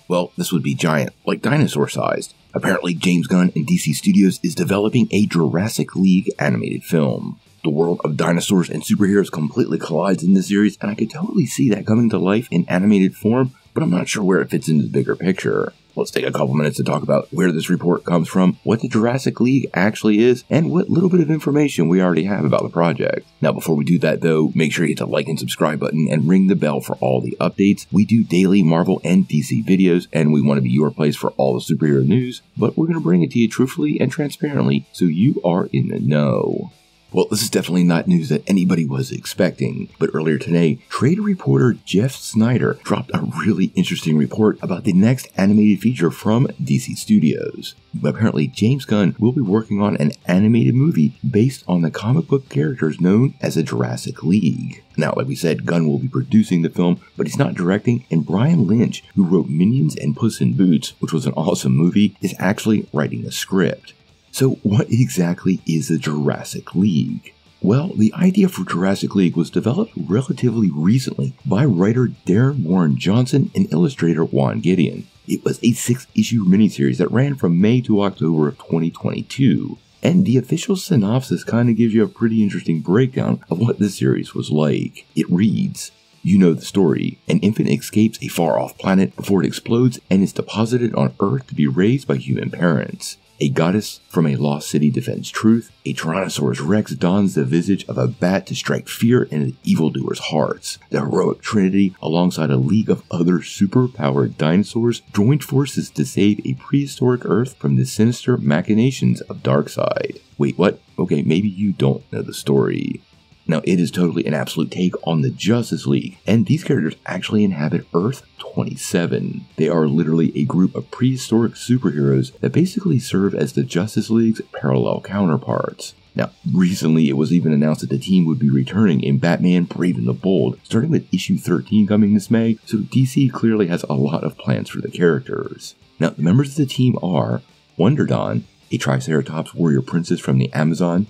Well, this would be giant, like dinosaur-sized. Apparently, James Gunn and DC Studios is developing a Jurassic League animated film. The world of dinosaurs and superheroes completely collides in this series, and I could totally see that coming to life in animated form, but I'm not sure where it fits into the bigger picture. Let's take a couple minutes to talk about where this report comes from, what the Jurassic League actually is, and what little bit of information we already have about the project. Now, before we do that though, make sure you hit the like and subscribe button and ring the bell for all the updates. We do daily Marvel and DC videos, and we want to be your place for all the superhero news, but we're going to bring it to you truthfully and transparently so you are in the know. Well, this is definitely not news that anybody was expecting, but earlier today, trade reporter Jeff Snyder dropped a really interesting report about the next animated feature from DC Studios. Apparently, James Gunn will be working on an animated movie based on the comic book characters known as the Jurassic League. Now, like we said, Gunn will be producing the film, but he's not directing, and Brian Lynch, who wrote Minions and Puss in Boots, which was an awesome movie, is actually writing the script. So what exactly is the Jurassic League? Well, the idea for Jurassic League was developed relatively recently by writer Darren Warren Johnson and illustrator Juan Gideon. It was a 6-issue miniseries that ran from May to October of 2022. And the official synopsis kind of gives you a pretty interesting breakdown of what this series was like. It reads, "You know the story. An infant escapes a far-off planet before it explodes and is deposited on Earth to be raised by human parents. A goddess from a lost city defends truth. A Tyrannosaurus Rex dons the visage of a bat to strike fear into evildoers' hearts. The heroic trinity, alongside a league of other super-powered dinosaurs, joined forces to save a prehistoric Earth from the sinister machinations of Darkseid." Wait, what? Okay, maybe you don't know the story. Now, it is totally an absolute take on the Justice League, and these characters actually inhabit Earth 27. They are literally a group of prehistoric superheroes that basically serve as the Justice League's parallel counterparts. Now, recently it was even announced that the team would be returning in Batman Brave and the Bold, starting with issue 13 coming this May, so DC clearly has a lot of plans for the characters. Now, the members of the team are Wonder Dawn, a Triceratops warrior princess from the Amazon,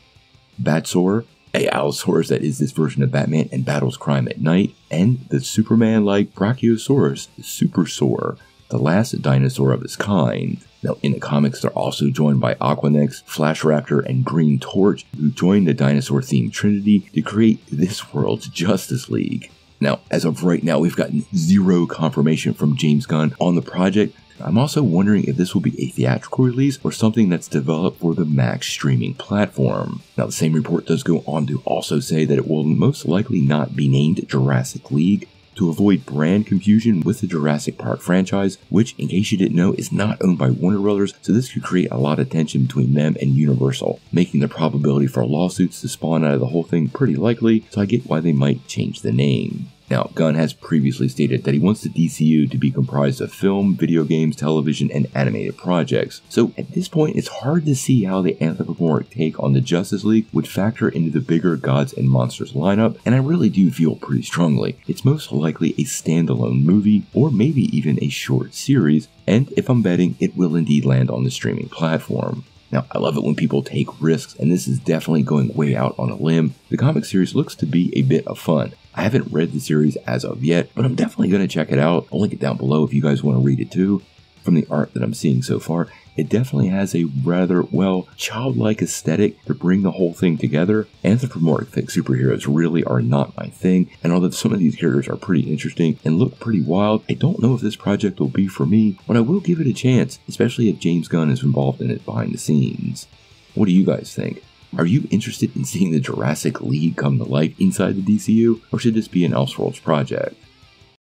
Batsaur, a Allosaurus that is this version of Batman and battles crime at night, and the Superman-like Brachiosaurus, the Supersaur, the last dinosaur of its kind. Now, in the comics, they're also joined by Aquanex, Flash Raptor, and Green Torch, who joined the dinosaur-themed Trinity to create this world's Justice League. Now, as of right now, we've gotten zero confirmation from James Gunn on the project. I'm also wondering if this will be a theatrical release or something that's developed for the Max streaming platform. Now, the same report does go on to also say that it will most likely not be named Jurassic League to avoid brand confusion with the Jurassic Park franchise, which, in case you didn't know, is not owned by Warner Brothers, so this could create a lot of tension between them and Universal, making the probability for lawsuits to spawn out of the whole thing pretty likely, so I get why they might change the name. Now, Gunn has previously stated that he wants the DCU to be comprised of film, video games, television, and animated projects. So at this point, it's hard to see how the anthropomorphic take on the Justice League would factor into the bigger Gods and Monsters lineup, and I really do feel pretty strongly it's most likely a standalone movie, or maybe even a short series, and if I'm betting, it will indeed land on the streaming platform. Now, I love it when people take risks, and this is definitely going way out on a limb. The comic series looks to be a bit of fun. I haven't read the series as of yet, but I'm definitely going to check it out. I'll link it down below if you guys want to read it too. From the art that I'm seeing so far, it definitely has a rather, well, childlike aesthetic to bring the whole thing together. Anthropomorphic superheroes really are not my thing, and although some of these characters are pretty interesting and look pretty wild, I don't know if this project will be for me, but I will give it a chance, especially if James Gunn is involved in it behind the scenes. What do you guys think? Are you interested in seeing the Jurassic League come to life inside the DCU, or should this be an Elseworlds project?